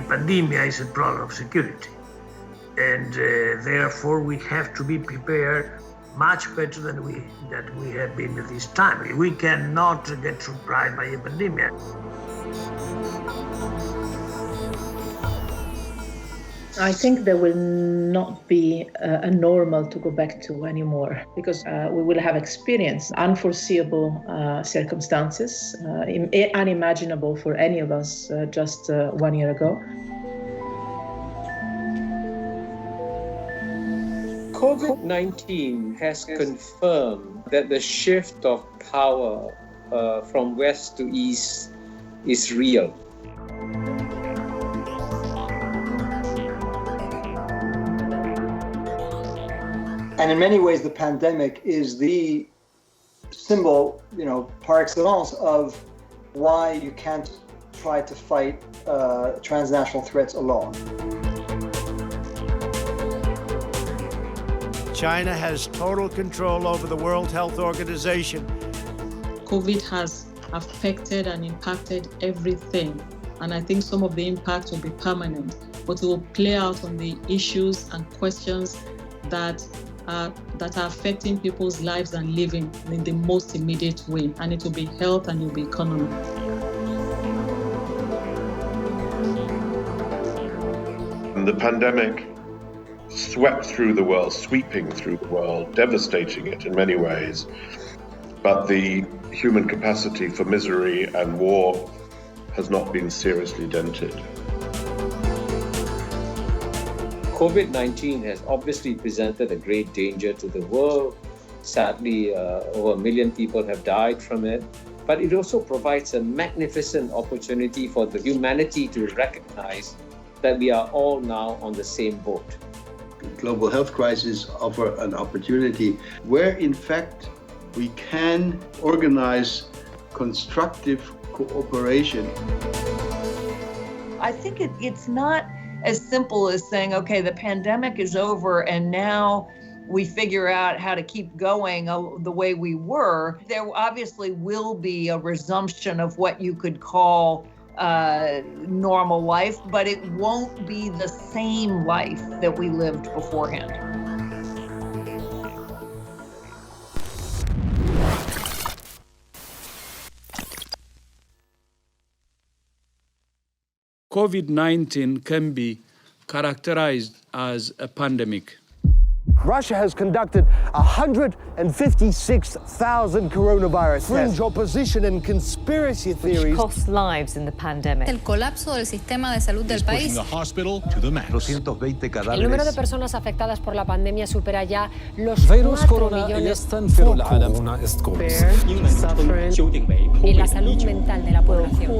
pandemic is a problem of security. And therefore we have to be prepared much better than we have been at this time. We cannot get surprised by a pandemic. I think there will not be a normal to go back to anymore, because we will have experienced unforeseeable circumstances, unimaginable for any of us just 1 year ago. COVID-19 has confirmed that the shift of power from west to east is real. And in many ways, the pandemic is the symbol, par excellence, of why you can't try to fight transnational threats alone. China has total control over the World Health Organization. COVID has affected and impacted everything. And I think some of the impact will be permanent, but it will play out on the issues and questions that are affecting people's lives and living in the most immediate way. And it will be health and it will be economy. The pandemic swept through the world, sweeping through the world, devastating it in many ways. But the human capacity for misery and war has not been seriously dented. COVID-19 has obviously presented a great danger to the world. Sadly, over 1 million people have died from it. But it also provides a magnificent opportunity for the humanity to recognize that we are all now on the same boat. Global health crises offer an opportunity where, in fact, we can organize constructive cooperation. I think it's not as simple as saying, okay, the pandemic is over and now we figure out how to keep going the way we were. There obviously will be a resumption of what you could call normal life, but it won't be the same life that we lived beforehand. COVID-19 can be characterized as a pandemic. Russia has conducted 156,000 coronavirus fringe opposition and conspiracy theories. Which cost lives in the pandemic. El colapso del sistema de salud del país. The hospital to the max. 220 cadáveres. El número de personas afectadas por la pandemia supera ya los 4 millones. En la salud mental de la población.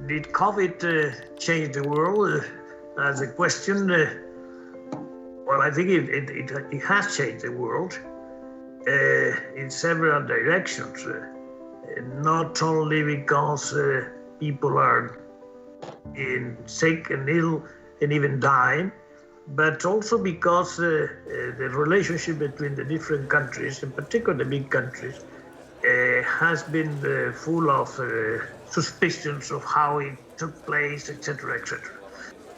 Did COVID change the world? As a question, well, I think it has changed the world in several directions. Not only because people are sick and ill and even dying, but also because the relationship between the different countries, in particular the big countries, has been full of suspicions of how it took place, etc., etc.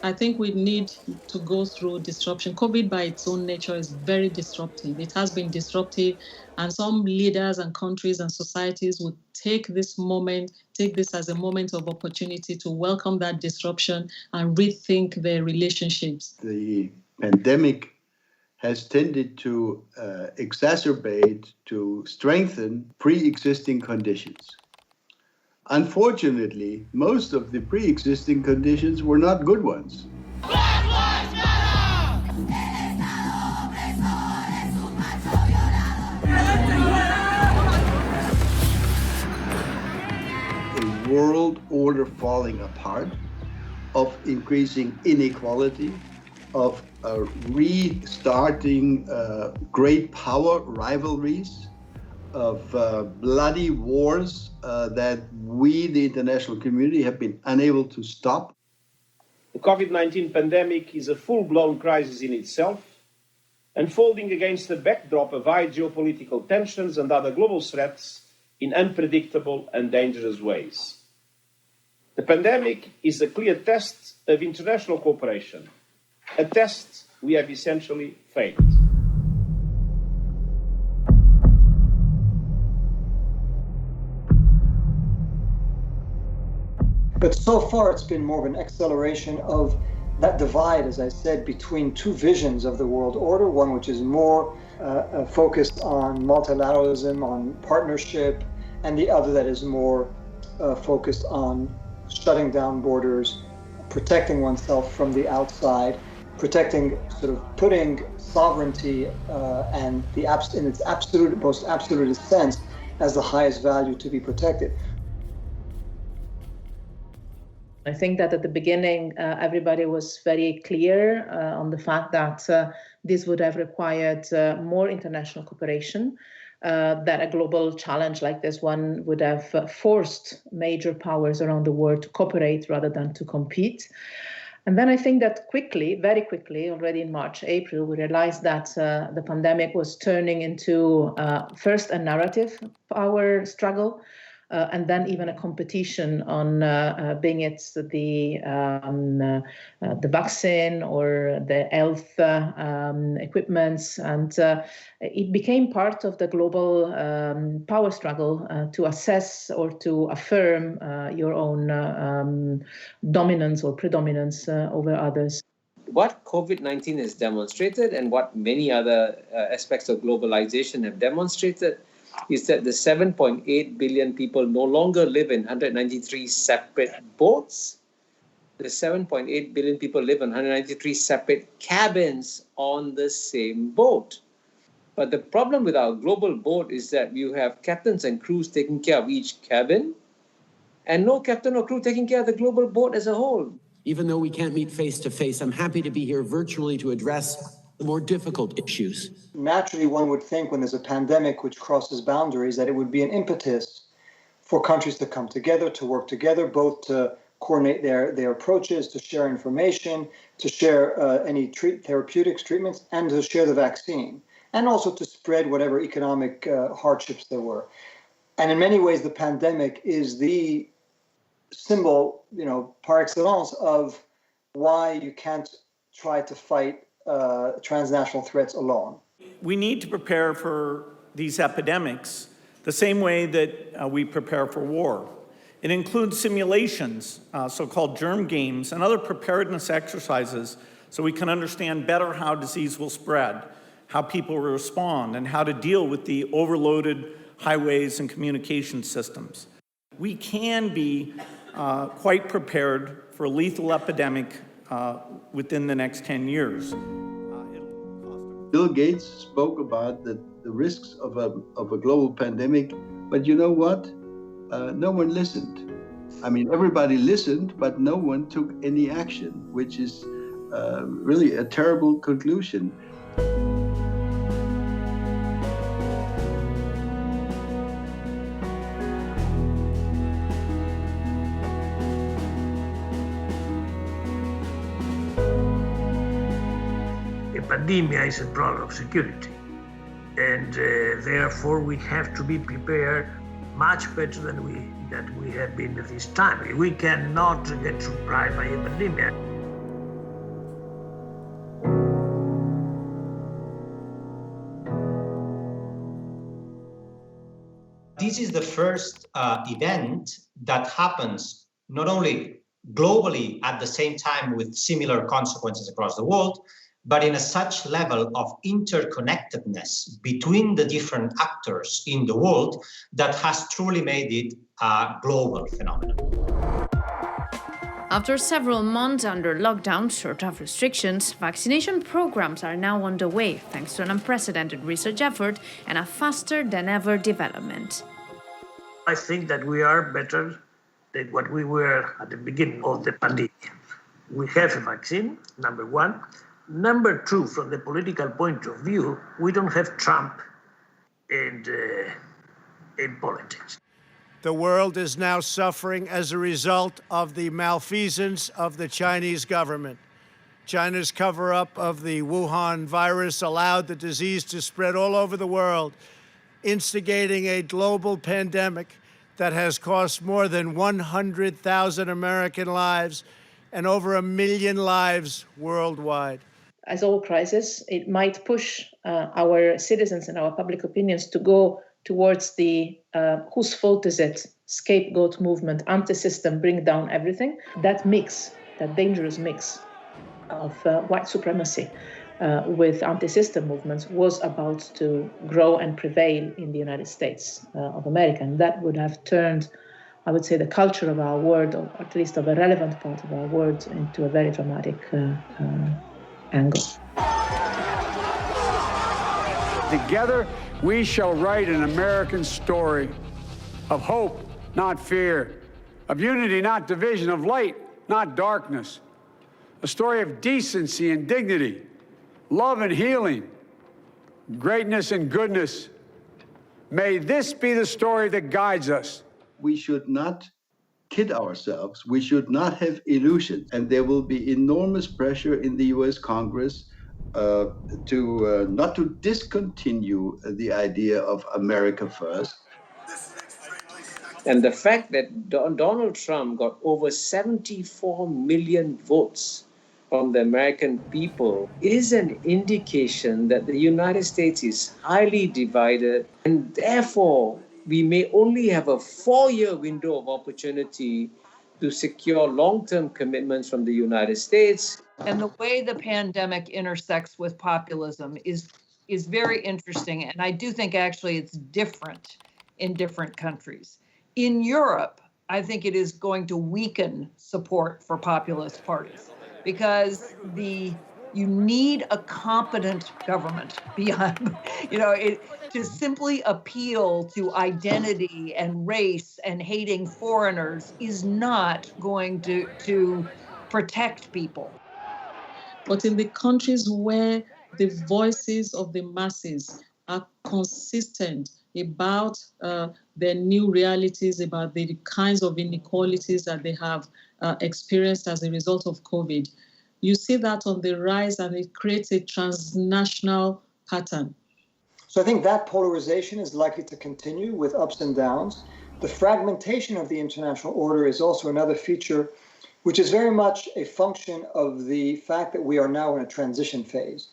I think we need to go through disruption. COVID by its own nature is very disruptive. It has been disruptive, and some leaders and countries and societies would take this as a moment of opportunity to welcome that disruption and rethink their relationships. The pandemic has tended to exacerbate, to strengthen pre-existing conditions. Unfortunately, most of the pre-existing conditions were not good ones. A world order falling apart, of increasing inequality, of restarting great power rivalries, of bloody wars that we, the international community, have been unable to stop. The COVID-19 pandemic is a full-blown crisis in itself, unfolding against the backdrop of high geopolitical tensions and other global threats in unpredictable and dangerous ways. The pandemic is a clear test of international cooperation, a test we have essentially failed. But so far, it's been more of an acceleration of that divide, as I said, between two visions of the world order, one which is more focused on multilateralism, on partnership, and the other that is more focused on shutting down borders, protecting oneself from the outside, putting sovereignty and in its most absolutist sense as the highest value to be protected. I think that at the beginning, everybody was very clear on the fact that this would have required more international cooperation, that a global challenge like this one would have forced major powers around the world to cooperate rather than to compete. And then I think that very quickly, already in March, April, we realized that the pandemic was turning into first a narrative power struggle, and then even a competition on being it the vaccine or the health equipments, and it became part of the global power struggle to assess or to affirm your own dominance or predominance over others. What COVID-19 has demonstrated, and what many other aspects of globalization have demonstrated, is that the 7.8 billion people no longer live in 193 separate boats. The 7.8 billion people live in 193 separate cabins on the same boat. But the problem with our global boat is that you have captains and crews taking care of each cabin, and no captain or crew taking care of the global boat as a whole. Even though we can't meet face to face, I'm happy to be here virtually to address the more difficult issues. Naturally, one would think when there's a pandemic which crosses boundaries that it would be an impetus for countries to come together, to work together, both to coordinate their approaches, to share information, to share any therapeutics, treatments, and to share the vaccine, and also to spread whatever economic hardships there were. And in many ways, the pandemic is the symbol, par excellence, of why you can't try to fight transnational threats alone. We need to prepare for these epidemics the same way that we prepare for war. It includes simulations, so-called germ games, and other preparedness exercises so we can understand better how disease will spread, how people will respond, and how to deal with the overloaded highways and communication systems. We can be quite prepared for a lethal epidemic within the next 10 years. Bill Gates spoke about the risks of a global pandemic, but you know what? No one listened. I mean, everybody listened, but no one took any action, which is really a terrible conclusion. Pandemia is a problem of security, and therefore we have to be prepared much better than we have been at this time. We cannot get surprised by a pandemic. This is the first event that happens not only globally at the same time with similar consequences across the world, but in such level of interconnectedness between the different actors in the world that has truly made it a global phenomenon. After several months under lockdown, short of restrictions, vaccination programs are now underway thanks to an unprecedented research effort and a faster than ever development. I think that we are better than what we were at the beginning of the pandemic. We have a vaccine, number one. Number two, from the political point of view, we don't have Trump in politics. The world is now suffering as a result of the malfeasance of the Chinese government. China's cover-up of the Wuhan virus allowed the disease to spread all over the world. instigating a global pandemic that has cost more than 100,000 American lives and over 1 million lives worldwide. As all crises, it might push our citizens and our public opinions to go towards the whose fault is it, scapegoat movement, anti-system, bring down everything. That mix, that dangerous mix of white supremacy with anti-system movements was about to grow and prevail in the United States of America. And that would have turned, I would say, the culture of our world, or at least of a relevant part of our world, into a very dramatic angle. Together, we shall write an American story of hope, not fear, of unity, not division, of light, not darkness, a story of decency and dignity, love and healing, greatness and goodness. May this be the story that guides us. We should not kid ourselves. We should not have illusions. And there will be enormous pressure in the US Congress to not to discontinue the idea of America first. And the fact that Donald Trump got over 74 million votes from the American people is an indication that the United States is highly divided, and therefore we may only have a 4-year window of opportunity to secure long-term commitments from the United States. And the way the pandemic intersects with populism is very interesting. And I do think actually it's different in different countries. In Europe, I think it is going to weaken support for populist parties because you need a competent government beyond, to simply appeal to identity and race and hating foreigners is not going to protect people. But in the countries where the voices of the masses are consistent about their new realities, about the kinds of inequalities that they have experienced as a result of COVID, you see that on the rise, and it creates a transnational pattern. So I think that polarization is likely to continue with ups and downs. The fragmentation of the international order is also another feature, which is very much a function of the fact that we are now in a transition phase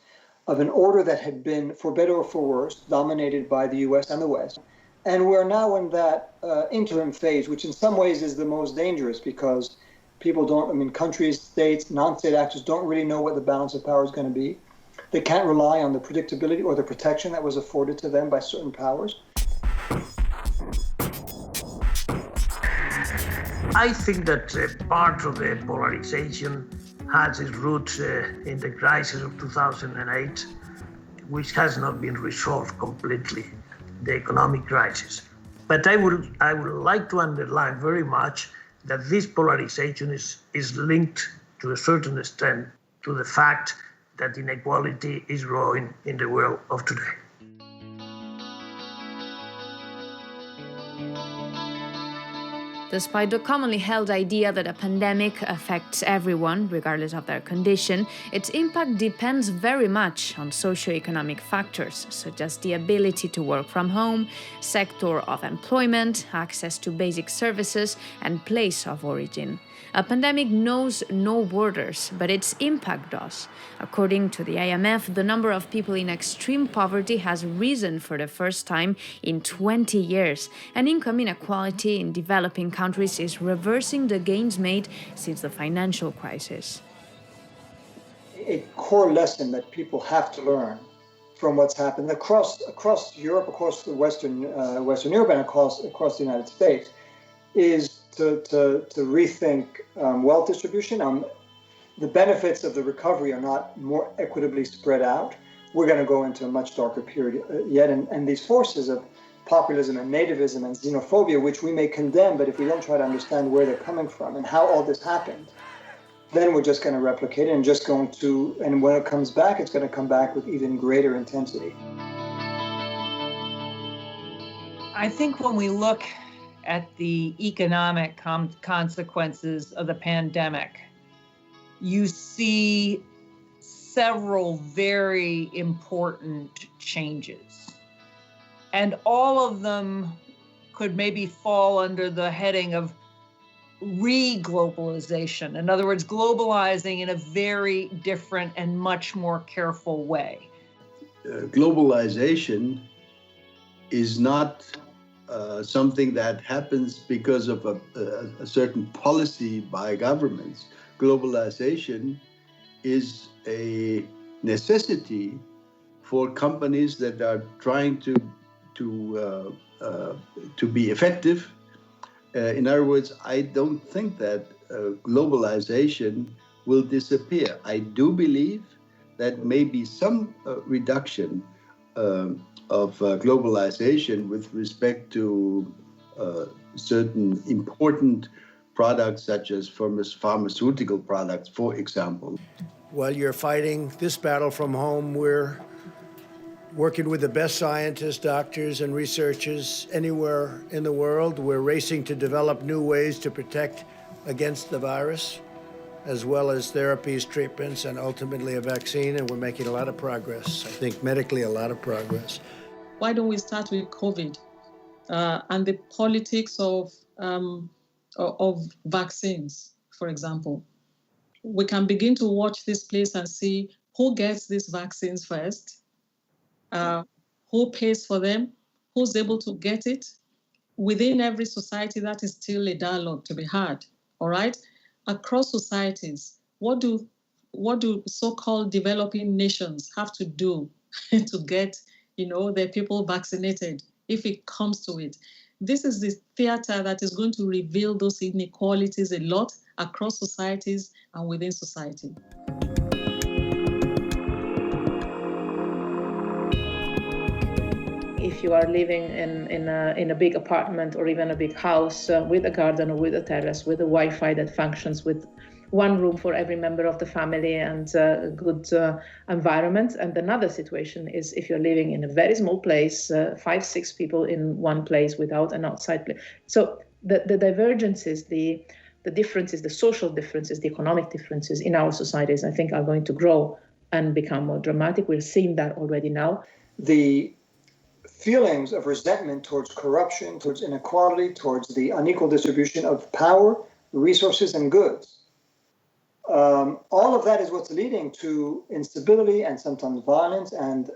of an order that had been, for better or for worse, dominated by the US and the West. And we're now in that interim phase, which in some ways is the most dangerous because people countries, states, non-state actors don't really know what the balance of power is going to be. They can't rely on the predictability or the protection that was afforded to them by certain powers. I think that part of the polarization has its roots in the crisis of 2008, which has not been resolved completely, the economic crisis. But I would like to underline very much that this polarization is linked to a certain extent to the fact that inequality is growing in the world of today. Despite the commonly held idea that a pandemic affects everyone, regardless of their condition, its impact depends very much on socioeconomic factors, such as the ability to work from home, sector of employment, access to basic services, and place of origin. A pandemic knows no borders, but its impact does. According to the IMF, the number of people in extreme poverty has risen for the first time in 20 years, and income inequality in developing countries is reversing the gains made since the financial crisis. A core lesson that people have to learn from what's happened across Europe, across the Western Europe, and across the United States is to rethink wealth distribution. The benefits of the recovery are not more equitably spread out. We're going to go into a much darker period yet. And these forces of populism and nativism and xenophobia, which we may condemn, but if we don't try to understand where they're coming from and how all this happened, then we're just going to replicate it and when it comes back, it's going to come back with even greater intensity. I think when we look at the economic consequences of the pandemic, you see several very important changes. And all of them could maybe fall under the heading of re-globalization. In other words, globalizing in a very different and much more careful way. Globalization is not something that happens because of a certain policy by governments. Globalization is a necessity for companies that are trying to be effective. In other words, I don't think that globalization will disappear. I do believe that maybe some reduction of globalization with respect to certain important products such as pharmaceutical products, for example. While you're fighting this battle from home, we're working with the best scientists, doctors, and researchers anywhere in the world. We're racing to develop new ways to protect against the virus, as well as therapies, treatments, and ultimately a vaccine, and we're making a lot of progress. I think medically a lot of progress. Why don't we start with COVID and the politics of vaccines, for example? We can begin to watch this place and see who gets these vaccines first, who pays for them, who's able to get it. Within every society, that is still a dialogue to be had, all right? Across societies, what do so-called developing nations have to do to get, their people vaccinated, if it comes to it? This is the theater that is going to reveal those inequalities a lot across societies and within society. If you are living in a big apartment or even a big house with a garden or with a terrace, with a Wi-Fi that functions, with one room for every member of the family and a good environment. And another situation is if you're living in a very small place, 5-6 people in one place without an outside place. So the divergences, the differences, the social differences, the economic differences in our societies, I think are going to grow and become more dramatic. We're seeing that already now. The feelings of resentment towards corruption, towards inequality, towards the unequal distribution of power, resources, and goods. All of that is what's leading to instability and sometimes violence, and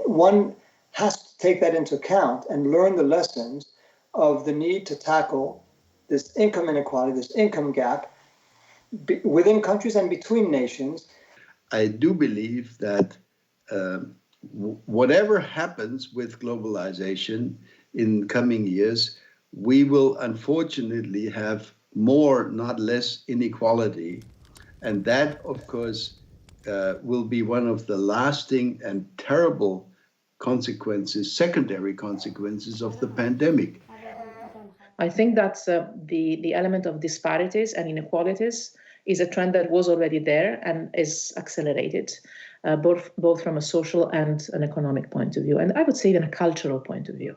one has to take that into account and learn the lessons of the need to tackle this income inequality, this income gap within countries and between nations. I do believe that whatever happens with globalization in coming years, we will unfortunately have more, not less, inequality. And that, of course, will be one of the lasting and terrible consequences, secondary consequences of the pandemic. I think that's the element of disparities and inequalities is a trend that was already there and is accelerated, both from a social and an economic point of view, and I would say even a cultural point of view.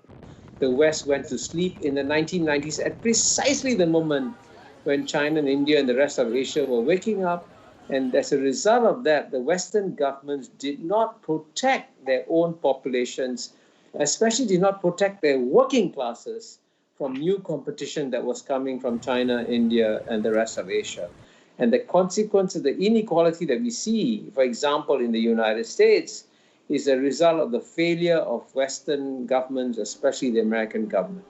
The West went to sleep in the 1990s at precisely the moment when China and India and the rest of Asia were waking up. And as a result of that, the Western governments did not protect their own populations, especially did not protect their working classes from new competition that was coming from China, India, and the rest of Asia. And the consequence of the inequality that we see, for example, in the United States, is a result of the failure of Western governments, especially the American government.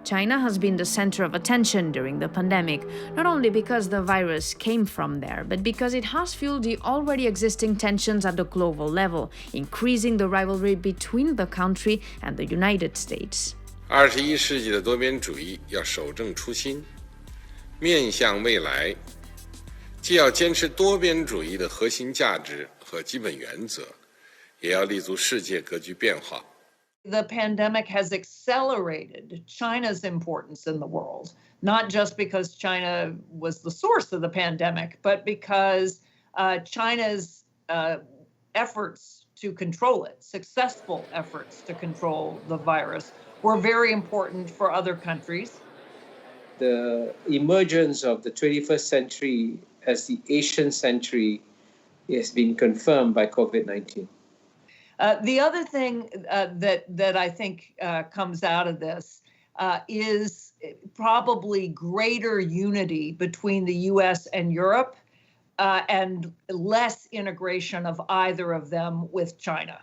China has been the center of attention during the pandemic, not only because the virus came from there, but because it has fueled the already existing tensions at the global level, increasing the rivalry between the country and the United States. 21世纪的多边主义要守正初心，面向未来，既要坚持多边主义的核心价值和基本原则，也要立足世界格局变化。 The pandemic has accelerated China's importance in the world, not just because China was the source of the pandemic, but because China's efforts to control it, successful efforts to control the virus, were very important for other countries. The emergence of the 21st century as the Asian century has been confirmed by COVID-19. The other thing that I think comes out of this is probably greater unity between the U.S. and Europe and less integration of either of them with China,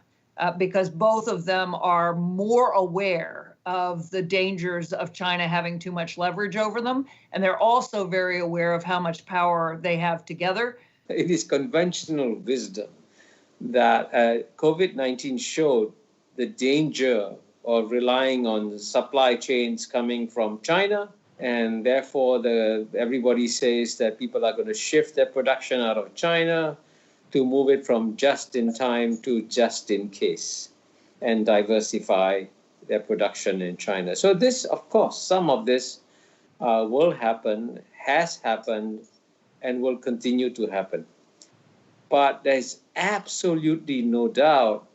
because both of them are more aware of the dangers of China having too much leverage over them, and they're also very aware of how much power they have together. It is conventional wisdom that COVID-19 showed the danger of relying on the supply chains coming from China, and therefore everybody says that people are going to shift their production out of China to move it from just in time to just in case and diversify their production in China. So this, of course, some of this will happen, has happened, and will continue to happen. But there's absolutely no doubt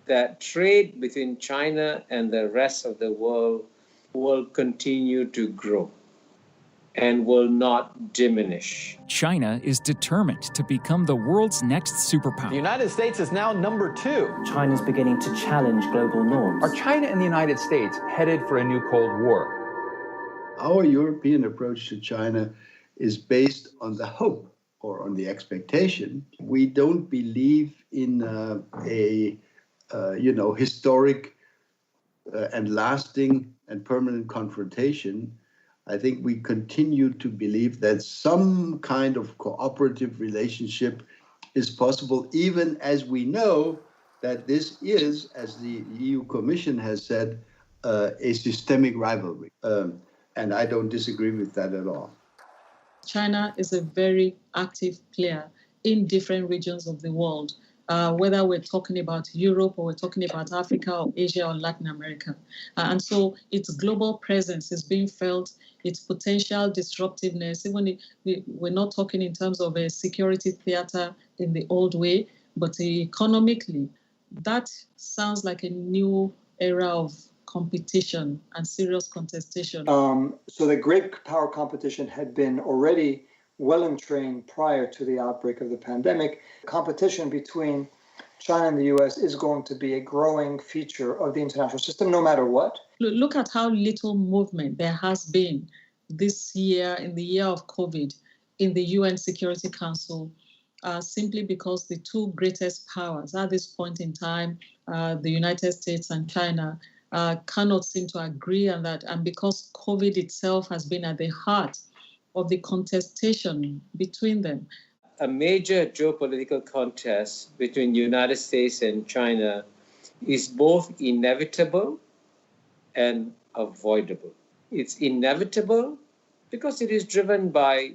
that trade between China and the rest of the world will continue to grow and will not diminish. China is determined to become the world's next superpower. The United States is now number 2. China's beginning to challenge global norms. Are China and the United States headed for a new Cold War? Our European approach to China is based on the hope or on the expectation. We don't believe in a historic and lasting and permanent confrontation. I think we continue to believe that some kind of cooperative relationship is possible, even as we know that this is, as the EU Commission has said, a systemic rivalry. And I don't disagree with that at all. China is a very active player in different regions of the world, whether we're talking about Europe or we're talking about Africa or Asia or Latin America. And so its global presence is being felt, its potential disruptiveness, even if we're not talking in terms of a security theater in the old way, but economically, that sounds like a new era of competition and serious contestation. So the great power competition had been already well entrained prior to the outbreak of the pandemic. Competition between China and the US is going to be a growing feature of the international system, no matter what. Look at how little movement there has been this year, in the year of COVID, in the UN Security Council, simply because the two greatest powers at this point in time, the United States and China, cannot seem to agree on that. And because COVID itself has been at the heart of the contestation between them. A major geopolitical contest between the United States and China is both inevitable and avoidable. It's inevitable because it is driven by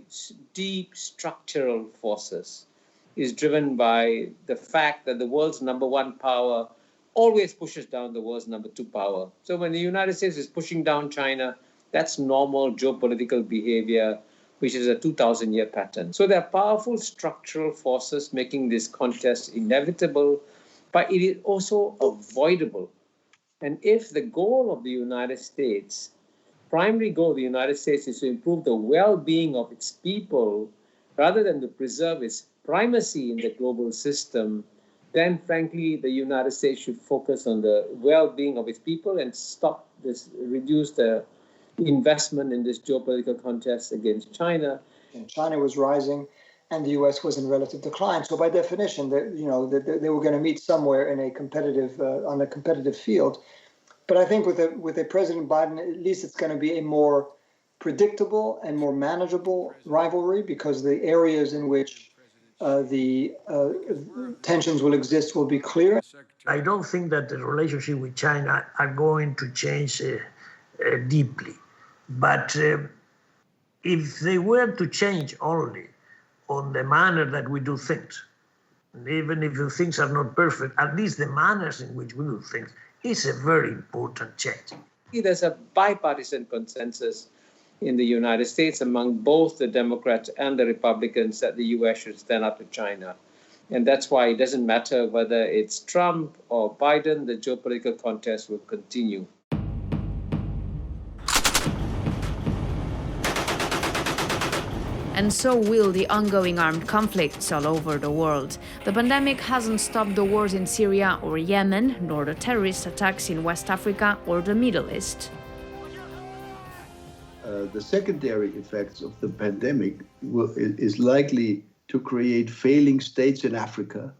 deep structural forces. It's driven by the fact that the world's number one power always pushes down the world's number two power. So when the United States is pushing down China, that's normal geopolitical behavior, which is a 2,000-year pattern. So there are powerful structural forces making this contest inevitable, but it is also avoidable. And if the goal of the United States, primary goal of the United States is to improve the well-being of its people, rather than to preserve its primacy in the global system, then frankly, the United States should focus on the well-being of its people and reduce the investment in this geopolitical contest against China. And China was rising and the US was in relative decline. So by definition, they were going to meet somewhere in a competitive, on a competitive field. But I think with a President Biden, at least it's going to be a more predictable and more manageable rivalry, because the areas in which the tensions will exist will be clear. I don't think that the relationship with China are going to change deeply. But if they were to change only on the manner that we do things, and even if the things are not perfect, at least the manners in which we do things is a very important change. There's a bipartisan consensus in the United States among both the Democrats and the Republicans that the US should stand up to China. And that's why it doesn't matter whether it's Trump or Biden, the geopolitical contest will continue. And so will the ongoing armed conflicts all over the world. The pandemic hasn't stopped the wars in Syria or Yemen, nor the terrorist attacks in West Africa or the Middle East. The secondary effects of the pandemic is likely to create failing states in Africa,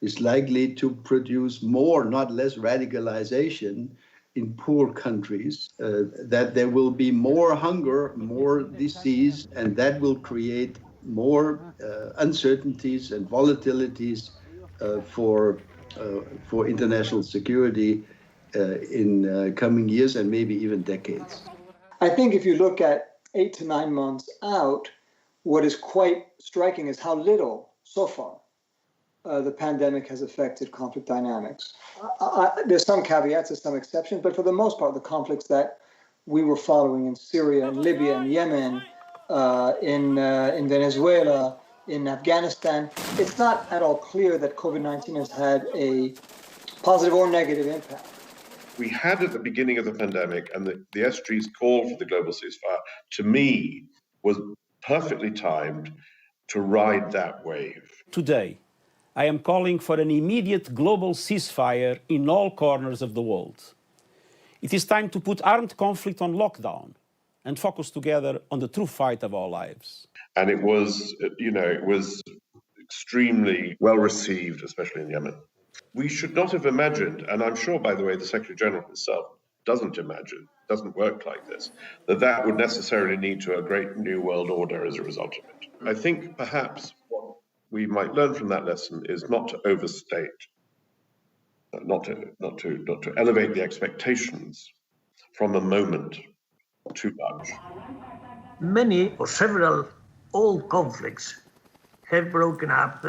is likely to produce more, not less, radicalization in poor countries, that there will be more hunger, more disease, and that will create more uncertainties and volatilities for international security in coming years and maybe even decades. I think if you look at 8 to 9 months out, what is quite striking is how little, so far, the pandemic has affected conflict dynamics. There's some caveats, there's some exceptions, but for the most part, the conflicts that we were following in Syria, and Libya, and Yemen, in Venezuela, in Afghanistan, it's not at all clear that COVID-19 has had a positive or negative impact. We had at the beginning of the pandemic, and the SG's call for the global ceasefire, to me, was perfectly timed to ride that wave. Today, I am calling for an immediate global ceasefire in all corners of the world. It is time to put armed conflict on lockdown and focus together on the true fight of our lives. And it was, it was extremely well received, especially in Yemen. We should not have imagined, and I'm sure, by the way, the Secretary General himself doesn't work like this, that would necessarily lead to a great new world order as a result of it. I think perhaps what we might learn from that lesson is not to overstate, not to elevate the expectations from a moment too much. Many or several old conflicts have broken up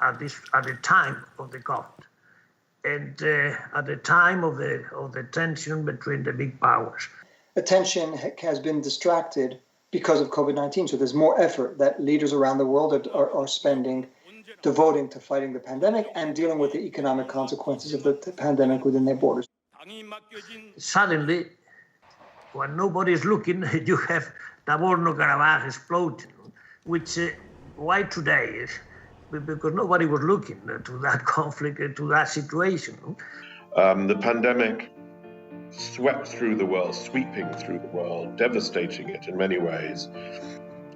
at the time of the conflict, and at the time of the tension between the big powers. Attention has been distracted because of COVID-19, so there's more effort that leaders around the world are spending, devoting to fighting the pandemic and dealing with the economic consequences of the pandemic within their borders. Suddenly, when nobody is looking, you have Nagorno-Karabakh exploding, which why today? Because nobody was looking to that conflict, to that situation. The pandemic swept through the world, sweeping through the world, devastating it in many ways.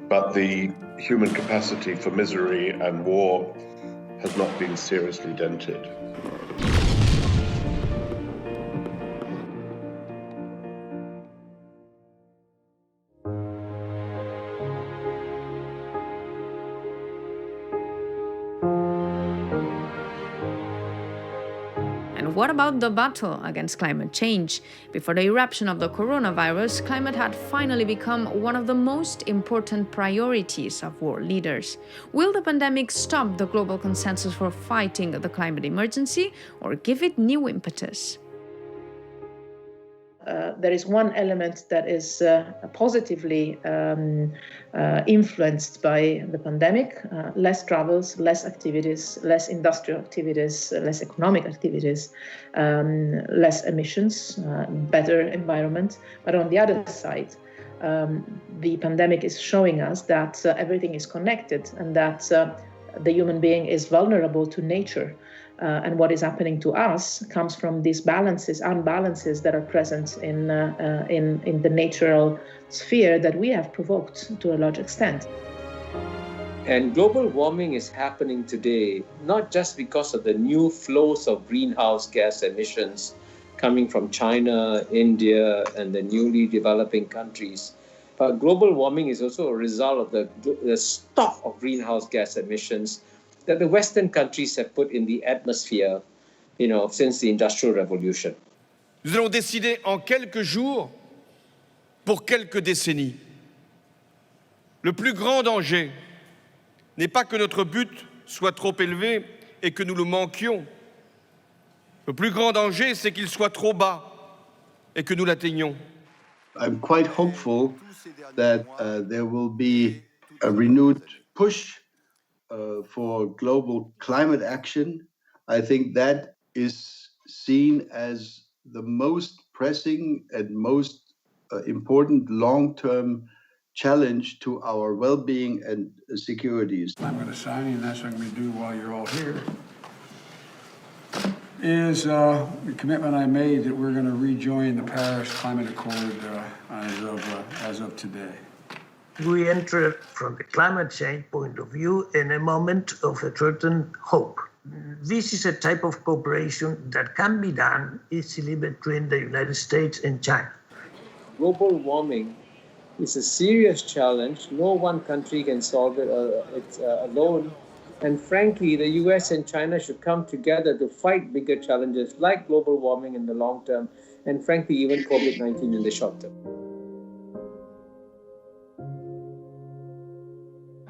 But the human capacity for misery and war has not been seriously dented. What about the battle against climate change? Before the eruption of the coronavirus, climate had finally become one of the most important priorities of world leaders. Will the pandemic stop the global consensus for fighting the climate emergency or give it new impetus? There is one element that is positively influenced by the pandemic: less travels, less activities, less industrial activities, less economic activities, less emissions, better environment. But on the other side, the pandemic is showing us that everything is connected and that the human being is vulnerable to nature. And what is happening to us comes from these unbalances that are present in the natural sphere that we have provoked to a large extent. And global warming is happening today, not just because of the new flows of greenhouse gas emissions coming from China, India, and the newly developing countries, but global warming is also a result of the stock of greenhouse gas emissions that the Western countries have put in the atmosphere, since the Industrial Revolution. Nous allons décider en quelques jours pour quelques décennies. Le plus grand danger n'est pas que notre but soit trop élevé et que nous le manquions. Le plus grand danger, c'est qu'il soit trop bas et que nous l'atteignions. I'm quite hopeful that there will be a renewed push for global climate action. I think that is seen as the most pressing and most important long-term challenge to our well-being and security. I'm going to sign, and that's what I'm going to do while you're all here, is the commitment I made that we're going to rejoin the Paris Climate Accord as of today. We enter from the climate change point of view in a moment of a certain hope. This is a type of cooperation that can be done easily between the United States and China. Global warming is a serious challenge. No one country can solve it alone. And frankly, the US and China should come together to fight bigger challenges like global warming in the long term, and frankly, even COVID-19 in the short term.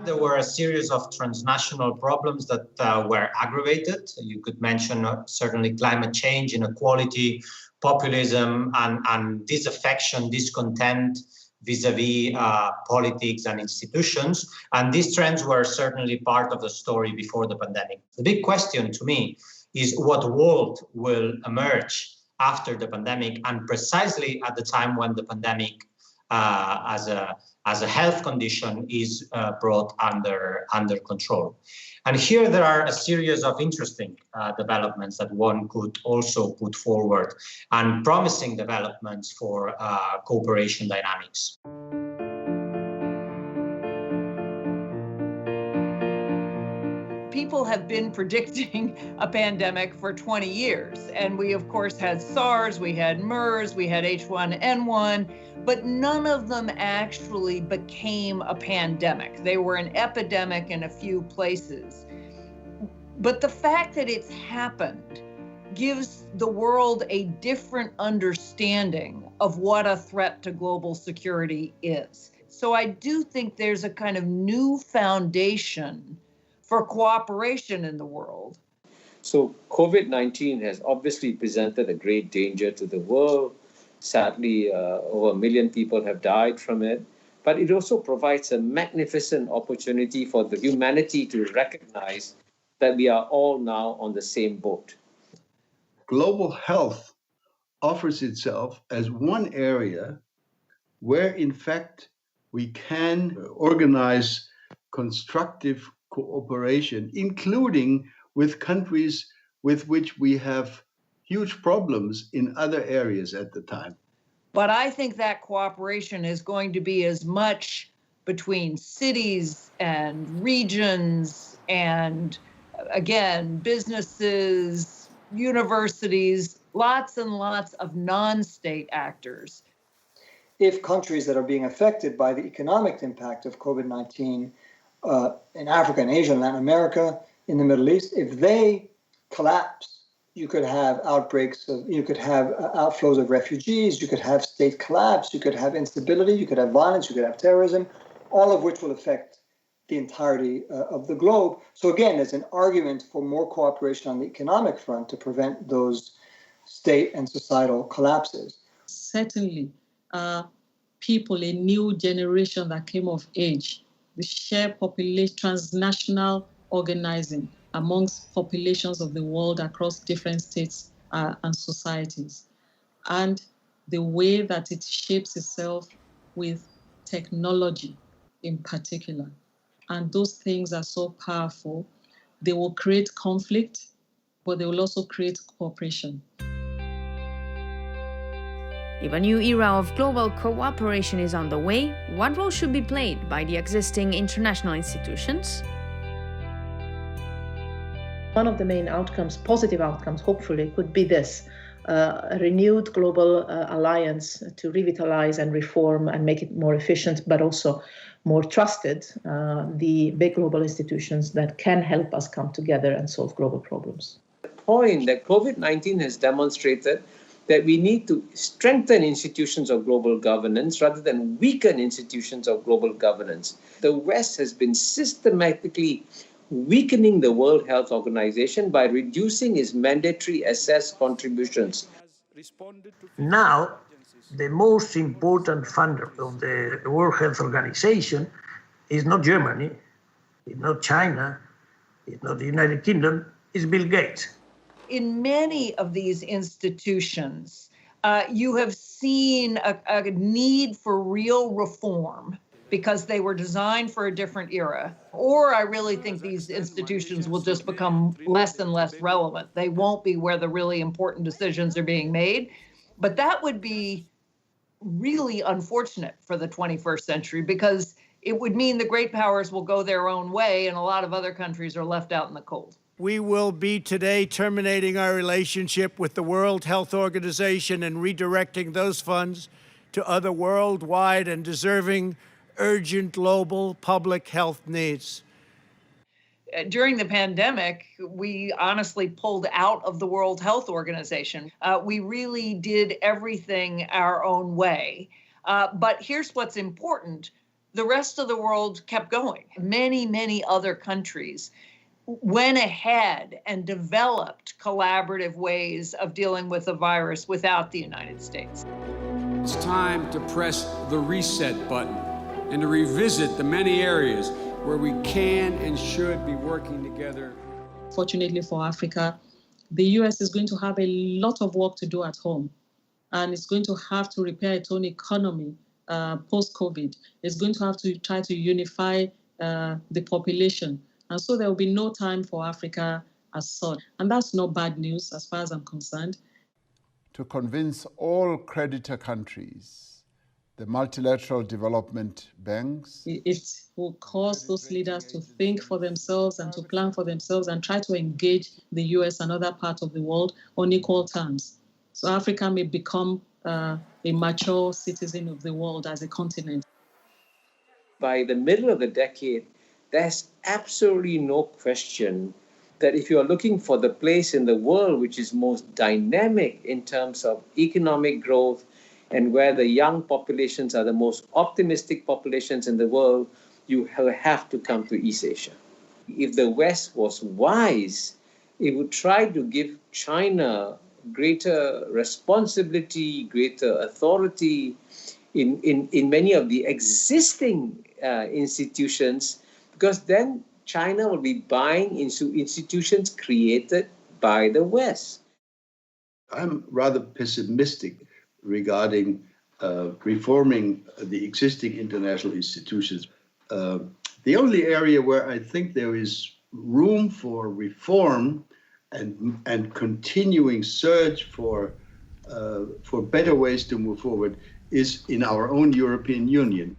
There were a series of transnational problems that were aggravated. You could mention certainly climate change, inequality, populism, and disaffection, discontent vis-a-vis politics and institutions. And these trends were certainly part of the story before the pandemic. The big question to me is what world will emerge after the pandemic, and precisely at the time when the pandemic as a health condition is brought under control. And here there are a series of interesting developments that one could also put forward, and promising developments for cooperation dynamics. People have been predicting a pandemic for 20 years. And we, of course, had SARS, we had MERS, we had H1N1, but none of them actually became a pandemic. They were an epidemic in a few places. But the fact that it's happened gives the world a different understanding of what a threat to global security is. So I do think there's a kind of new foundation for cooperation in the world. So COVID-19 has obviously presented a great danger to the world. Sadly, over 1 million people have died from it. But it also provides a magnificent opportunity for the humanity to recognize that we are all now on the same boat. Global health offers itself as one area where, in fact, we can organize constructive cooperation, including with countries with which we have huge problems in other areas at the time. But I think that cooperation is going to be as much between cities and regions and, again, businesses, universities, lots and lots of non-state actors. If countries that are being affected by the economic impact of COVID-19 in Africa and Asia and Latin America, in the Middle East, if they collapse, you could have outbreaks you could have outflows of refugees, you could have state collapse, you could have instability, you could have violence, you could have terrorism, all of which will affect the entirety of the globe. So again, there's an argument for more cooperation on the economic front to prevent those state and societal collapses. Certainly, people, a new generation that came of age, the shared population, transnational organizing amongst populations of the world across different states and societies, and the way that it shapes itself with technology in particular. And those things are so powerful. They will create conflict, but they will also create cooperation. If a new era of global cooperation is on the way, what role should be played by the existing international institutions? One of the main outcomes, positive outcomes, hopefully, could be this, a renewed global alliance to revitalize and reform and make it more efficient, but also more trusted, the big global institutions that can help us come together and solve global problems. The point that COVID-19 has demonstrated that we need to strengthen institutions of global governance rather than weaken institutions of global governance. The West has been systematically weakening the World Health Organization by reducing its mandatory assessed contributions. Now, the most important funder of the World Health Organization is not Germany, it's not China, it's not the United Kingdom, it's Bill Gates. In many of these institutions, you have seen a need for real reform. because they were designed for a different era. Or I really think these institutions will just become less and less relevant. They won't be where the really important decisions are being made. But that would be really unfortunate for the 21st century, because it would mean the great powers will go their own way and a lot of other countries are left out in the cold. We will be today terminating our relationship with the World Health Organization and redirecting those funds to other worldwide and deserving urgent global public health needs. During the pandemic, we honestly pulled out of the World Health Organization. We really did everything our own way. But here's what's important. The rest of the world kept going. Many, many other countries went ahead and developed collaborative ways of dealing with the virus without the United States. It's time to press the reset button and to revisit the many areas where we can and should be working together. Fortunately for Africa, the US is going to have a lot of work to do at home, and it's going to have to repair its own economy post-COVID. It's going to have to try to unify the population. And so there will be no time for Africa as such. And that's not bad news as far as I'm concerned. To convince all creditor countries, the multilateral development banks. It will cause those leaders to think for themselves and to plan for themselves and try to engage the US and other parts of the world on equal terms. So Africa may become a mature citizen of the world as a continent. By the middle of the decade, there's absolutely no question that if you're looking for the place in the world which is most dynamic in terms of economic growth and where the young populations are the most optimistic populations in the world, you have to come to East Asia. If the West was wise, it would try to give China greater responsibility, greater authority in many of the existing institutions, because then China will be buying into institutions created by the West. I'm rather pessimistic regarding reforming the existing international institutions. The only area where I think there is room for reform and continuing search for better ways to move forward is in our own European Union.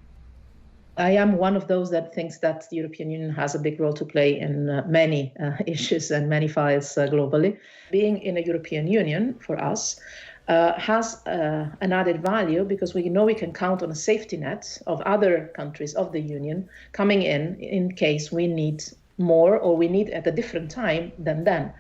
I am one of those that thinks that the European Union has a big role to play in many issues and many files globally. Being in a European Union for us has an added value because we know we can count on a safety net of other countries of the Union coming in case we need more or we need at a different time than then.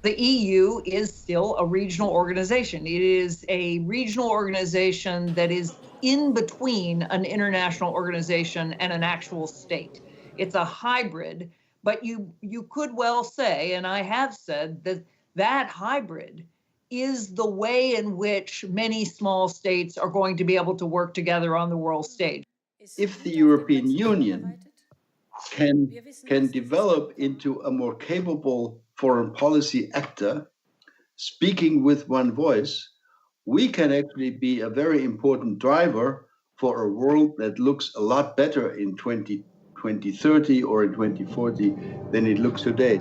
The EU is still a regional organization. It is a regional organization that is in between an international organization and an actual state. It's a hybrid, but you could well say, and I have said, that that hybrid is the way in which many small states are going to be able to work together on the world stage. If the European Union can develop into a more capable foreign policy actor, speaking with one voice, we can actually be a very important driver for a world that looks a lot better in 2030 or in 2040 than it looks today.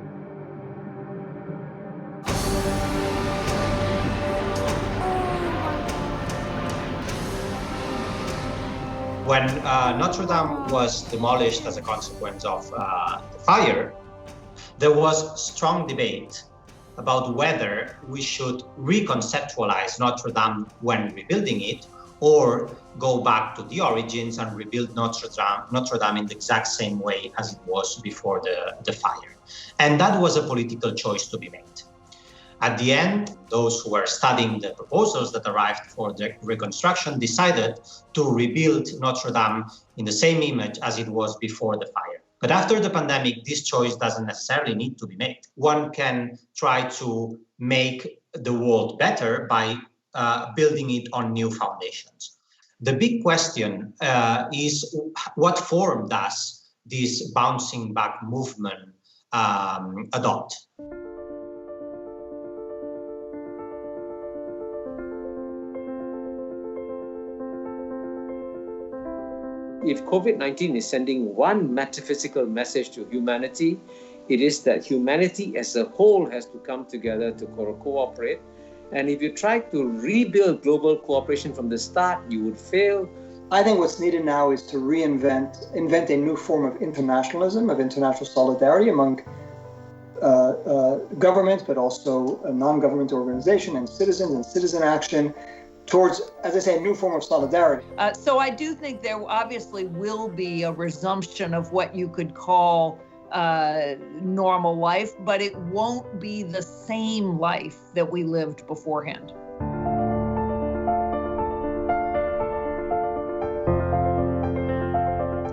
When Notre Dame was demolished as a consequence of the fire, there was strong debate about whether we should reconceptualize Notre Dame when rebuilding it or go back to the origins and rebuild Notre Dame in the exact same way as it was before the fire. And that was a political choice to be made. At the end, those who were studying the proposals that arrived for the reconstruction decided to rebuild Notre Dame in the same image as it was before the fire. But after the pandemic, this choice doesn't necessarily need to be made. One can try to make the world better by building it on new foundations. The big question is what form does this bouncing back movement adopt? If COVID-19 is sending one metaphysical message to humanity, it is that humanity as a whole has to come together to cooperate. And if you try to rebuild global cooperation from the start, you would fail. I think what's needed now is to invent a new form of internationalism, of international solidarity among governments, but also non-government organizations and citizen action towards, as I say, a new form of solidarity. So I do think there obviously will be a resumption of what you could call normal life, but it won't be the same life that we lived beforehand.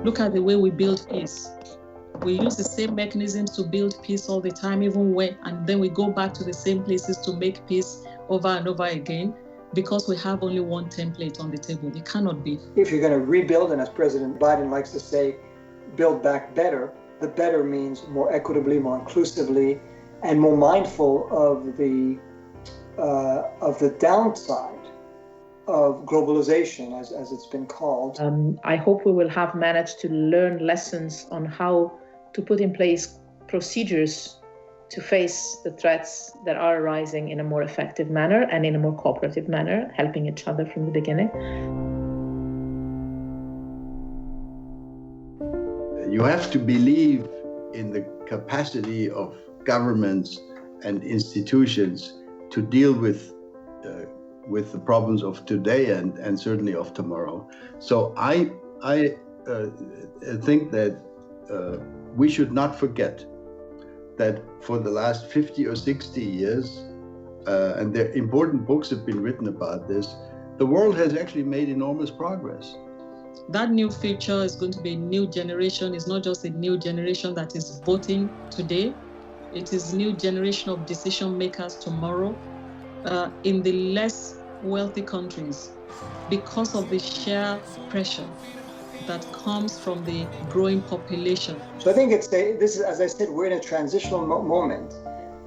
Look at the way we build peace. We use the same mechanisms to build peace all the time, and then we go back to the same places to make peace over and over again because we have only one template on the table. It cannot be. If you're going to rebuild, and as President Biden likes to say, build back better, the better means more equitably, more inclusively, and more mindful of the downside of globalization, as it's been called. I hope we will have managed to learn lessons on how to put in place procedures to face the threats that are arising in a more effective manner and in a more cooperative manner, helping each other from the beginning. You have to believe in the capacity of governments and institutions to deal with the problems of today and certainly of tomorrow. So I think that we should not forget that for the last 50 or 60 years, and there important books have been written about this, the world has actually made enormous progress. That new future is going to be a new generation. It's not just a new generation that is voting today. It is a new generation of decision makers tomorrow. In the less wealthy countries, because of the sheer pressure that comes from the growing population. So I think this is, as I said, we're in a transitional moment.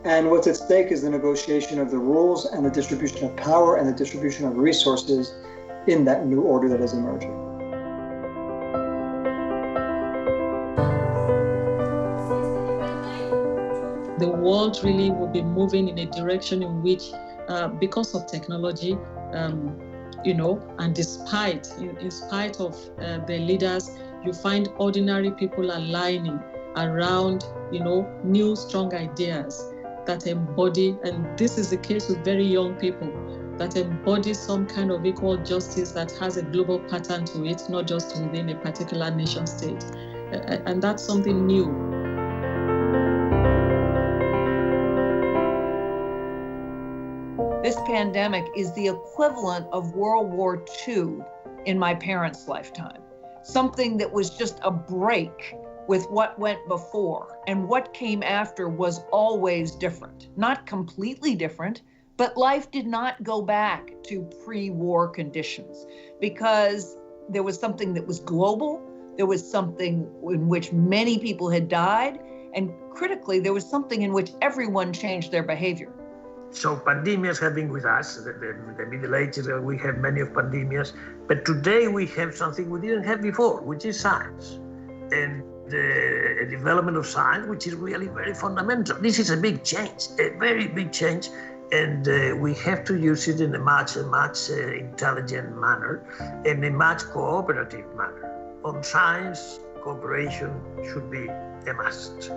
And what's at stake is the negotiation of the rules and the distribution of power and the distribution of resources in that new order that is emerging. The world really will be moving in a direction in which, because of technology, and in spite of their leaders, you find ordinary people aligning around, new strong ideas that embody, and this is the case with very young people, that embody some kind of equal justice that has a global pattern to it, not just within a particular nation state. And that's something new. This pandemic is the equivalent of World War II in my parents' lifetime. Something that was just a break with what went before, and what came after was always different. Not completely different, but life did not go back to pre-war conditions because there was something that was global, there was something in which many people had died, and critically, there was something in which everyone changed their behavior. So pandemias have been with us. The Middle Ages, we have many of pandemias, but today we have something we didn't have before, which is science. And the development of science, which is really very fundamental. This is a big change, a very big change, and we have to use it in a much intelligent manner, and a much cooperative manner. On science, cooperation should be a must.